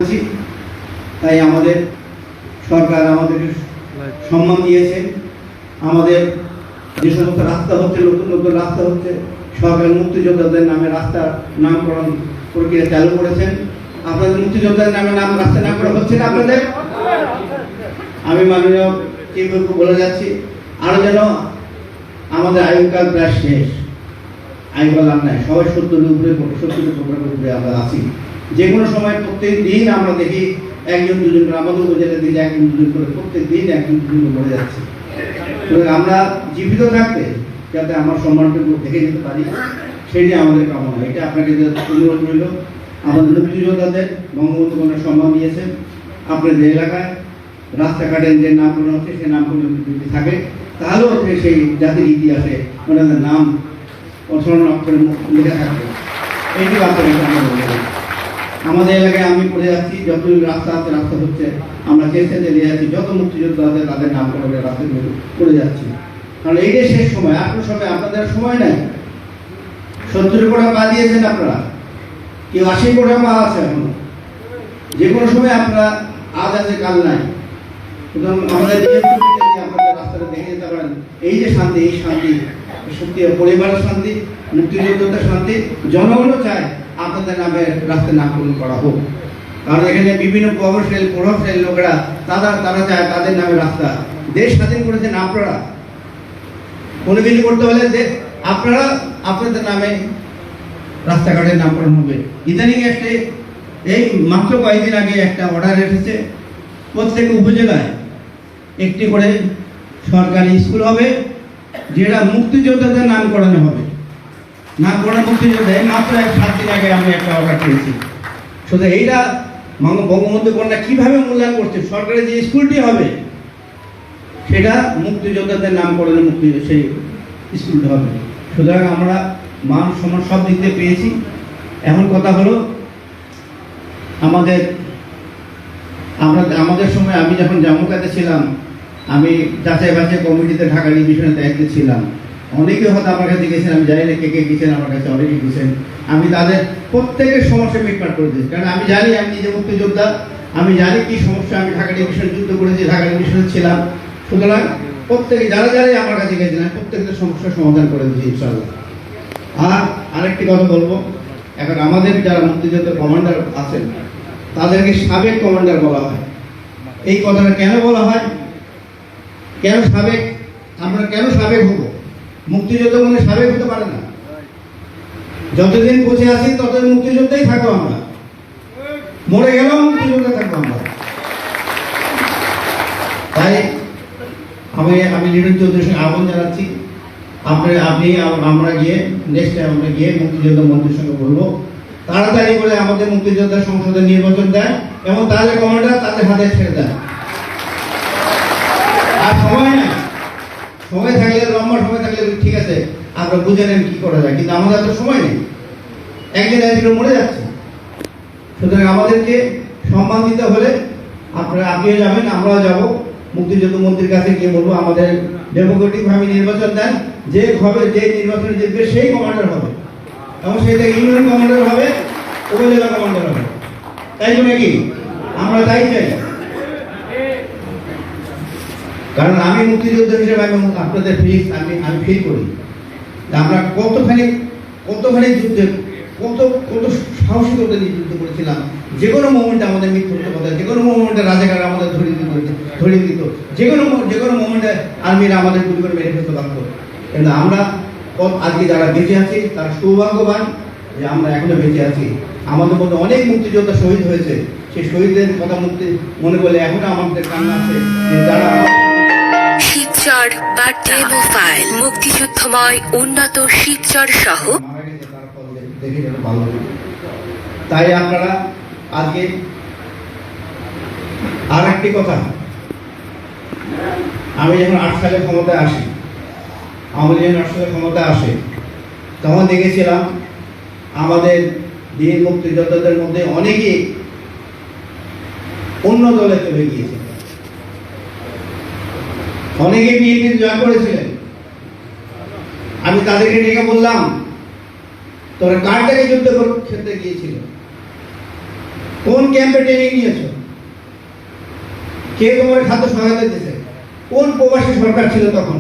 তাই আমাদের সরকার আমাদের সম্মান দিয়েছে। আমাদের যে সমস্ত রাস্তা হচ্ছে, নতুন নতুন রাস্তা হচ্ছে, সরকার মুক্তিযোদ্ধাদের নামে রাস্তার নামকরণ প্রক্রিয়া চালু করেছেন। আপনাদের মুক্তিযোদ্ধাদের নামে রাস্তা নামকরণ হচ্ছে না আপনাদের? আমি মাননীয় চিফকে বলে যাচ্ছি, আরো যেন আমাদের আয়ুকাল প্রায় শেষ, আয়ুকাল আর নাই, সবাই 70-এর উপরে আমরা আছি। যে কোনো সময় প্রত্যেক দিন আমরা দেখি একজন দুজন করে, আমাদের উপজেলায় দিকে একজন দুজন করে প্রত্যেক দিন একজন দুজন মরে যাচ্ছে। আমরা জীবিত থাকতে যাতে আমার সম্মানটুকু দেখে যেতে পারি, সেটি আমাদের কামনা। এটা আপনাকে অনুরোধ রইল। আমাদের মুক্তিযোদ্ধাদের বঙ্গবন্ধু কন্যা সম্মান দিয়েছেন। আপনাদের এলাকায় রাস্তাঘাটের যে নামকরণ হচ্ছে সেই নামকরণ যদি থাকে তাহলেও সেই জাতির ইতিহাসে ওনাদের নাম স্মরণ অক্ষরে লেখা থাকবে। এইটি আপনাদের আমাদের এলাকায় আমি পড়ে যাচ্ছি, যত রাস্তা আছে, রাস্তা হচ্ছে, আমরা চেষ্টা চালিয়ে যাচ্ছি, যত মুক্তিযোদ্ধা আছে তাদের নাম করে রাস্তাগুলো করে যাচ্ছি। কারণ এই যে শেষ সময়, আপনার সময়, আপনাদের সময় নাই। 70 কোটি পা দিয়েছেন আপনারা, কেউ 80 কোটি পা আছে এখন। যে কোনো সময় আপনারা আজ আছে কাল নাই। সুতরাং আমাদের আপনাদের রাস্তাটা দেখে যেতে পারেন। এই যে শান্তি, এই শান্তি সত্যি পরিবারের শান্তি, মুক্তিযোদ্ধাদের শান্তি, জনগণও চায় আপনাদের নামে রাস্তার নামকরণ করা হোক। কারণ এখানে বিভিন্ন প্রভাবশালী লোকেরা তারা চায় তাদের নামে রাস্তা। দেশ স্বাধীন করেছেন আপনারা, কোনো কিছু করতে হলে যে আপনারা আপনাদের নামে রাস্তাঘাটের নামকরণ হবে। ইদানিং এই মাত্র কয়েকদিন আগে একটা অর্ডার এসেছে, প্রত্যেক উপজেলায় একটি করে সরকারি স্কুল হবে, যেটা মুক্তিযোদ্ধাদের নামকরণে হবে। নামকরণ মুক্তিযোদ্ধা, এই মাত্র 7 দিন আগে আমি একটা অর্ডার পেয়েছি। শুধু এইটা বঙ্গবন্ধু কন্যা কিভাবে মূল্যায়ন করছে, সরকারি যে স্কুলটি হবে সেটা মুক্তিযোদ্ধাদের নামকরণে সেই স্কুলটি হবে। সুতরাং আমরা মান সম্মান সব দিক দিয়ে পেয়েছি। এখন কথা হলো আমাদের সময়, আমি যখন জামুকাতে ছিলাম, আমি যাচাই বাছাই কমিটিতে ঢাকা ডিভিশনের দায়িত্বে ছিলাম। অনেকে হয়তো আমার কাছে গেছেন, আমি জানি না কে কে গেছেন, আমার কাছে অনেকে গেছেন। আমি তাদের প্রত্যেকের সমস্যা মিটমাট করে দিয়েছি, কারণ আমি জানি আমি নিজে মুক্তিযোদ্ধা, আমি জানি কি সমস্যা। আমি ঢাকা ডিভিশন যুদ্ধ করেছি, ঢাকা ডিভিশনে ছিলাম। সুতরাং প্রত্যেকে যারাই আমার কাছে গেছেন, আমি প্রত্যেকের সমস্যার সমাধান করে দিয়েছি ইনশাআল্লাহ। আর আরেকটি কথা বলবো, এখন আমাদের যারা মুক্তিযোদ্ধা কমান্ডার আছেন তাদেরকে সাবেক কমান্ডার বলা হয়। এই কথাটা কেন বলা হয়? কেন সাবেক? আমরা কেন সাবেক হবো? মুক্তিযোদ্ধা মনে সাবেক হতে পারে না। যতদিন বেঁচে আছি ততদিন মুক্তিযোদ্ধাই থাকবো আমরা, মরে গেলেও মুক্তিযোদ্ধা থাকবো আমরা। তাই আমি লিটন চৌধুরীর সঙ্গে আহ্বান জানাচ্ছি, আমরা গিয়ে নেক্সট টাইম আমরা গিয়ে মুক্তিযোদ্ধা মন্ত্রীর সঙ্গে বলবো তাড়াতাড়ি করে আমাদের মুক্তিযোদ্ধা সংসদের নির্বাচন দেয় এবং তাদের কমান্ডার তাদের হাতে ছেড়ে দেয়। আর সময় নাই, সময় থাকলে, লম্বা সময় থাকলে ঠিক আছে, আমরা বুঝে নেন কি করা যায়, কিন্তু আমাদের তো সময় নেই, একদিন একদিন মরে যাচ্ছে। সুতরাং আমাদেরকে সম্মান দিতে হলে আপনিও যাবেন, আমরাও যাব, মুক্তিযুদ্ধ মন্ত্রীর কাছে গিয়ে বলবো আমাদের ডেমোক্রেটিক ভাবে নির্বাচন দেন, যে নির্বাচনে জিতবে সেই কমান্ডার হবে, এবং সেটা ইউনিয়ন কমান্ডার হবে, উপজেলা কমান্ডার হবে। তাই তো নাকি? আমরা তাই চাই। কারণ আমি মুক্তিযোদ্ধা হিসেবে আপনাদের আমি ফিল করি আমরা কতখানি যুদ্ধে কত সাহসিকতা নিয়ে যুদ্ধ করেছিলাম। যে কোনো মোমেন্টে আমাদের মৃত্যু হতে পারে, যে কোনো মোমেন্টে রাজাকার আমাদের ধরিয়ে দিত, যে কোনো মোমেন্টে আর্মিরা আমাদের গুলি করে মেরে ফেলতে পারত। কিন্তু আমরা আজকে যারা বেঁচে আছি তারা সৌভাগ্যবান যে আমরা এখনো বেঁচে আছি। আমাদের মধ্যে অনেক মুক্তিযোদ্ধা শহীদ হয়েছে, সেই শহীদদের কথা মনে করলে এখনো আমাদের কান্না আছে। যারা শিবচর বা ডেমোফাইল মুক্তিযুদ্ধময় উন্নত শিবচর সহ তাই আপনারা আজকে আর একটি কথা, আমি যখন 8 সালে ক্ষমতায় আসি, আওয়ামী লীগ 8 সালে ক্ষমতায় আসে, তখন দেখেছিলাম আমাদের বীর মুক্তিযোদ্ধাদের মধ্যে অনেকেই অন্য দলে চলে গিয়েছে, অনেকে বিএনপি জয়েন করেছিলেন। আমি তাদেরকে ডেকে বললাম, তোরা কারটাকে যুদ্ধ ক্ষেত্রে গিয়েছিল? কোন ক্যাম্পে ট্রেনিং নিয়েছো? কে তোমার খাদ্য সহায়তা দিয়েছে? কোন প্রবাসী সরকার ছিল তখন?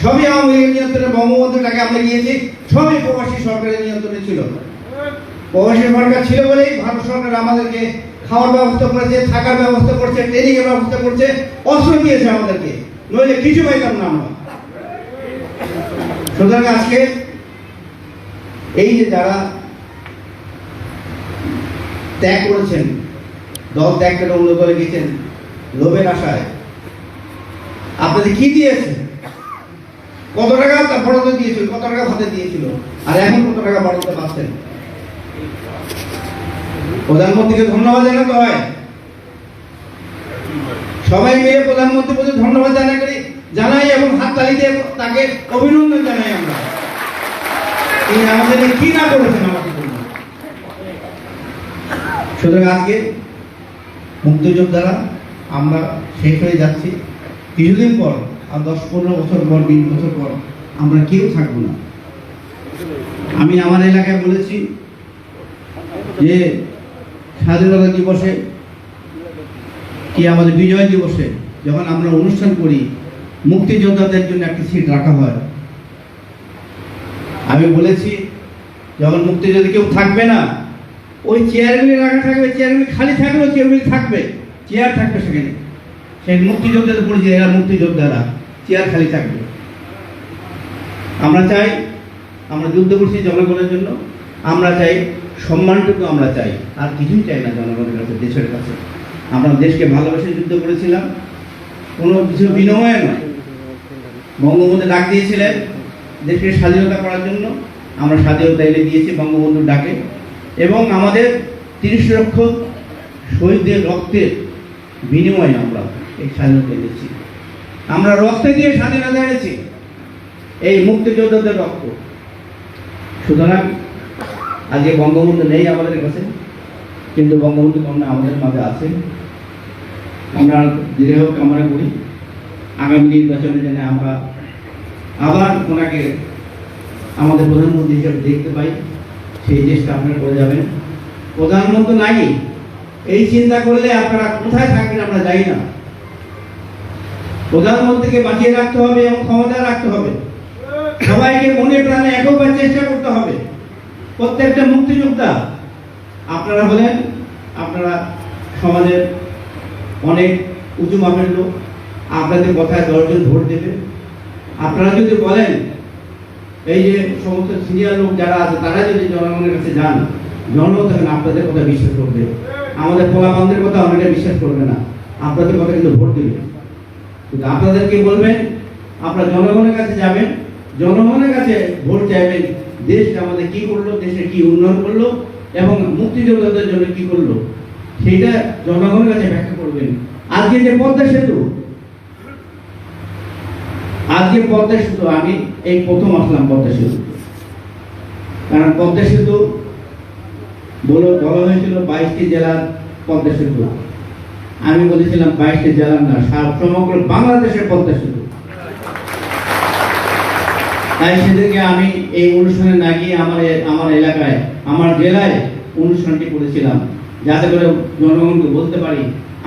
সবই আওয়ামী লীগের নিয়ন্ত্রণে, বঙ্গবন্ধু টাকা আমরা নিয়েছি, সবই প্রবাসী সরকারের নিয়ন্ত্রণে ছিল। প্রবাসী সরকার ছিল বলেই ভারত সরকার আমাদেরকে খাওয়ার ব্যবস্থা করেছে, থাকার ব্যবস্থা করছে, ট্রেনিং এর ব্যবস্থা করছে, অস্ত্র দিয়েছে আমাদেরকে, নইলে কিছু পাইতাম না আমরা। সুতরাং আজকে এই যে যারা ত্যাগ করেছেন, দল ত্যাগ করে অন্য দলে গেছেন লোভের আশায়, আপনাদের কি দিয়েছে? কত টাকা বরাদ্দ দিয়েছিল, কত টাকা ভাতে দিয়েছিল, আর এখন কত টাকা বরাদ্দ পাচ্ছেন? প্রধানমন্ত্রীকে ধন্যবাদ জানাতে হয়, সবাই মিলে প্রধানমন্ত্রী প্রতি ধন্যবাদ জানাই এবং হাততালি দিয়ে তাকে অভিনন্দন জানাই আমরা। তিনি আমাদের কি না করেছেন আমাকে বলুন। সুতরাং আজকে মুক্তিযোদ্ধারা আমরা শেষ হয়ে যাচ্ছি, কিছুদিন পর আর 10-15 বছর পর, 20 বছর পর আমরা কেউ থাকবো না। আমি আমার এলাকায় বলেছি যে স্বাধীনতা দিবসে কি আমাদের বিজয় দিবসে যখন আমরা অনুষ্ঠান করি, মুক্তিযোদ্ধাদের জন্য একটি সিট রাখা হয়। আমি বলেছি যখন মুক্তিযোদ্ধা কেউ থাকবে না, ওই চেয়ারগুলি রাখা থাকবে, চেয়ারগুলি খালি থাকলেও চেয়ারগুলি থাকবে, চেয়ার থাকবে সেখানে। সেই মুক্তিযোদ্ধাদের পরিচয়, এরা মুক্তিযোদ্ধারা, চেয়ার খালি থাকবে। আমরা চাই, আমরা যুদ্ধ করছি জনগণের জন্য, আমরা চাই সম্মানটুকু, আমরা চাই, আর কিছুই চাই না জনগণের কাছে, দেশের কাছে। আমরা দেশকে ভালোবেসে যুদ্ধ করেছিলাম, কোনো কিছু বিনিময়ে নয়। বঙ্গবন্ধু ডাক দিয়েছিলেন দেশকে স্বাধীনতা করার জন্য, আমরা স্বাধীনতা এনে দিয়েছি বঙ্গবন্ধুর ডাকে, এবং আমাদের 30 লক্ষ শহীদদের রক্তের বিনিময়ে আমরা এই স্বাধীনতা এনেছি। আমরা রক্তে দিয়ে স্বাধীনতা এনেছি, এই মুক্তিযোদ্ধাদের রক্ত। সুতরাং আজকে বঙ্গবন্ধু নেই আমাদের কাছে, কিন্তু বঙ্গবন্ধু কন্যা আমাদের মাঝে আছে। আমরা দৃঢ় কামনা করি আগামী নির্বাচনে যেন আমরা আবার ওনাকে আমাদের প্রধানমন্ত্রী হিসেবে দেখতে পাই, সেই চেষ্টা আপনারা করে যাবেন। প্রধানমন্ত্রী নাই, এই চিন্তা করলে আপনারা কোথায় থাকবেন আমরা জানি না। প্রধানমন্ত্রীকে বাঁচিয়ে রাখতে হবে এবং ক্ষমতা রাখতে হবে, সবাইকে মনে প্রাণে একবার চেষ্টা করতে হবে। প্রত্যেকটা মুক্তিযোদ্ধা আপনারা হলেন, আপনারা সমাজের অনেক উঁচু মাপের লোক, আপনাদের কথায় 10 জন ভোট দেবে। আপনারা যদি বলেন, এই যে সমস্ত সিনিয়র লোক যারা আছে তারা যদি জনগণের কাছে যান, জনগণ তখন আপনাদের কথা বিশ্বাস করবে, আমাদের পোলাপানদের কথা অনেকে বিশ্বাস করবে না, আপনাদের কথা কিন্তু ভোট দেবে। কিন্তু আপনাদেরকে বলবেন, আপনারা জনগণের কাছে যাবেন, জনগণের কাছে ভোট চাইবেন, দেশটা আমাদের কি করলো, দেশের কি উন্নয়ন করলো এবং মুক্তিযোদ্ধাদের জন্য কি করলো, সেইটা জনগণের কাছে ব্যাখ্যা করবেন। আজকে যে পদ্মা সেতু, আজকে পদ্মা সেতু, আমি এই প্রথম আসলাম পদ্মা সেতু, কারণ পদ্মা সেতু বলা হয়েছিল 22টি জেলার পদ্মা সেতু। আমি বলেছিলাম 22টি জেলার না, সমগ্র বাংলাদেশের পদ্মা সেতু। তাই সেদিকে আমি এই অনুষ্ঠানে না গিয়ে আমার এলাকায়, আমার জেলায় অনুষ্ঠানটি করেছিলাম, যাতে করে জনগণকে বলতে পারি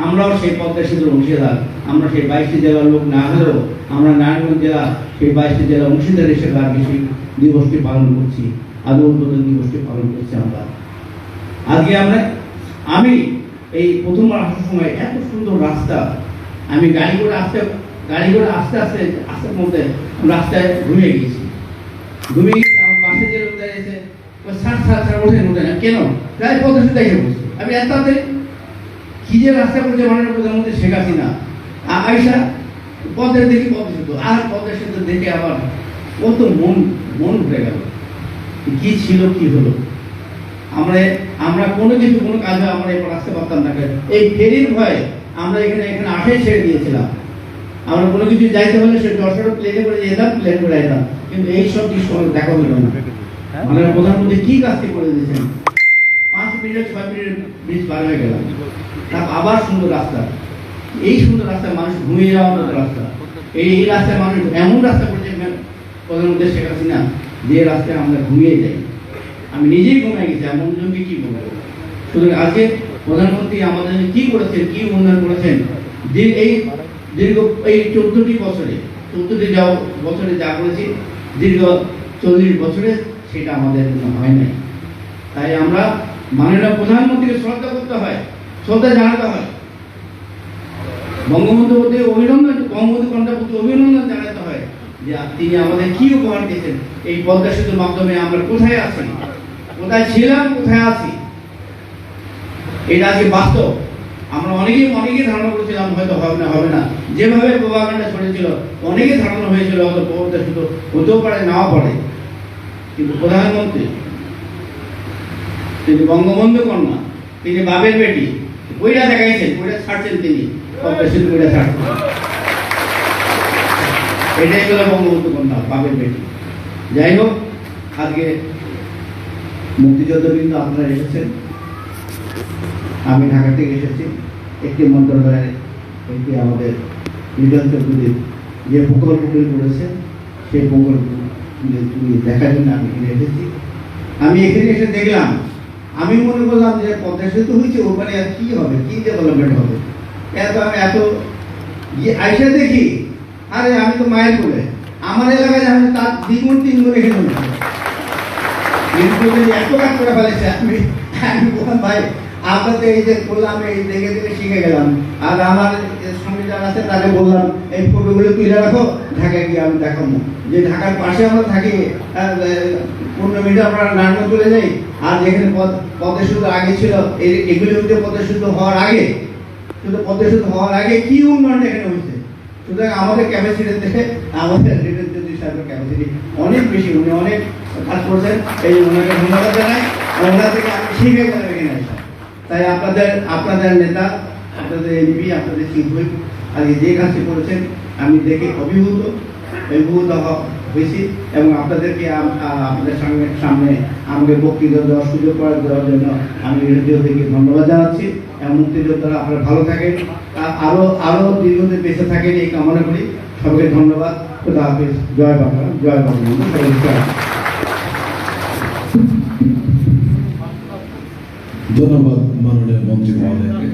আমরাও সেই পদ্মা সেতুর অংশীদার। আমরা সেই 22টি জেলার লোক না হলেও আমরা নারায়ণগঞ্জ জেলা সেই 22টি জেলা অংশীদার হিসেবে আর বেশি দিবসটি পালন করছি, আলু উদ্বোধন দিবসটি পালন করছি আমরা। আজকে আমি এই প্রথমবার আসার সময় এত সুন্দর রাস্তা, আমি গাড়ি করে আস্তে আস্তে মধ্যে রাস্তায় ঘুমিয়ে গেছি। আমার পাশে যে লোক দাঁড়িয়েছে ওঠে না কেন, প্রায় 50 দেখে বসছে। আমি এত কি যে রাস্তা করছে মাননীয় প্রধানমন্ত্রী শেখ হাসিনা, আয়সা পদ্মের দেখি পদ্মা সেতু, আর পদ্মা সেতু দেখে আবার কত মন ঘুরে গেল, কি ছিল কি হলো। আমরা কোনো কিছু কোনো কাজে আমরা এরপর আসতে পারতাম না, এই ফেরির ভয়ে আমরা এখানে আশাই ছেড়ে দিয়েছিলাম। আমরা কোনো কিছু যাইতে হলে সে যশোর প্লেনে করে যেতাম, প্লেন করে যেতাম, কিন্তু এইসব দৃশ্য দেখা হলো না। মাননীয় প্রধানমন্ত্রী কি কাজটি করে দিয়েছেন, 5 মিনিট 6 মিনিট ব্রিজ পার হয়ে গেলাম, তারপর আবার সুন্দর রাস্তা। এই সুন্দর রাস্তায় মানুষ ঘুমিয়ে যাওয়ার মতো রাস্তা, এই রাস্তায় মানুষ এমন রাস্তা করেছে প্রধানমন্ত্রী শেখ হাসিনা, যে রাস্তায় আমরা ঘুমিয়ে যাই। আমি নিজেই ঘুমিয়ে গেছি, এমন জন্য কি বলবো। সুতরাং আজকে প্রধানমন্ত্রী আমাদের জন্য কি করেছেন, কি উন্নয়ন করেছেন, এই দীর্ঘ এই 14টি বছরে যা করেছি, দীর্ঘ 40 বছরে সেটা আমাদের জন্য হয় নাই। তাই আমরা মাননীয় প্রধানমন্ত্রীকে শ্রদ্ধা করতে হয়, শ্রদ্ধা জানাতে হয়, বঙ্গবন্ধু প্রতি অভিনন্দন জানাতে হয় যে তিনি আমাদের কি উপহার দিয়েছেন। এই পদ্মা সেতুর মাধ্যমে আমরা কোথায় আছি, কোথায় ছিলাম, কোথায় আছি, এটা আজকে বাস্তব। আমরা অনেকেই ধারণা করেছিলাম হয়তো হবে না, যেভাবে প্রভাকাণ্ডা ছড়িয়েছিল অনেকে ধারণা হয়েছিল হয়তো পদ্মা সেতু হতেও পারে, নাও পারে, কিন্তু প্রধানমন্ত্রী তিনি বঙ্গবন্ধু কন্যা, তিনি বাবের বেটি, বইটা দেখাইছেন, বইটা ছাড়ছেন, তিনি পদ্মা সেতু বইটা ছাড়ছেন। এটাই হলো বঙ্গবন্ধু কন্যা, বাবের বেটি। যাই হোক, আজকে মুক্তিযুদ্ধ কিন্তু আপনারা এসেছেন, আমি ঢাকা থেকে এসেছি। একটি মন্ত্রণালয়ের একটি আমাদের লিটন চৌধুরীর যে প্রকল্পগুলি করেছে সেই প্রকল্পগুলি দেখার জন্য আমি এখানে এসেছি। আমি এখানে এসে দেখলাম, আমি মনে করলাম যে পদ্মা সেতু হয়েছে, ওখানে আর কি হবে, কি ডেভেলপমেন্ট হবে, এত আইসা দেখি, আরে আমি তো মায়ের কোলে, আমার এলাকায় আমি তার 2 গুণ 3 গুণ এখানে হচ্ছে, এত কাজ করে ফেলেছে। আমি বললাম ভাই আপনাদের এই যে করলাম, এই দেখে দেখে শিখে গেলাম। আর আমার সঙ্গে যারা আছে তাকে বললাম এই ফটোগুলো তুলে রাখো, ঢাকায় গিয়ে আমি দেখাবো যে ঢাকার পাশে আমরা থাকি, 15 মিনিট আমরা নারায়ণ চলে যাই। আর যেখানে পদ্মা সেতু আগে ছিল, এগুলি হচ্ছে পদ্মা সেতু হওয়ার আগে, শুধু পদ্মা সেতু হওয়ার আগে কি উন্নয়ন এখানে হয়েছে। সুতরাং আমাদের ক্যাপাসিটি দেখে আমাদের ক্যাপাসিটি অনেক বেশি, উনি অনেক কাজ করছেন, এই ওনাকে ধন্যবাদ জানাই। ওনার থেকে আমি শিখে গেলাম এখানে। তাই আপনাদের নেতা, আপনাদের এমপি, আপনাদের চিফ হুইপ আজকে যে কাজটি করেছেন আমি দেখে অভিভূত হয়েছি, এবং আপনাদেরকে আপনাদের সামনে আমাকে বক্তৃতা দেওয়ার সুযোগ করে দেওয়ার জন্য আমি রেডিও থেকে ধন্যবাদ জানাচ্ছি। এবং মুক্তিযোদ্ধারা আপনারা ভালো থাকেন, আরো দীর্ঘদিন বেঁচে থাকেন এই কামনা করি। সবাইকে ধন্যবাদ। খোদা হাফেজ। জয় বাংলা, জয় বঙ্গবন্ধু। ধন্যবাদ মাননীয় মন্ত্রী মহোদয়কে।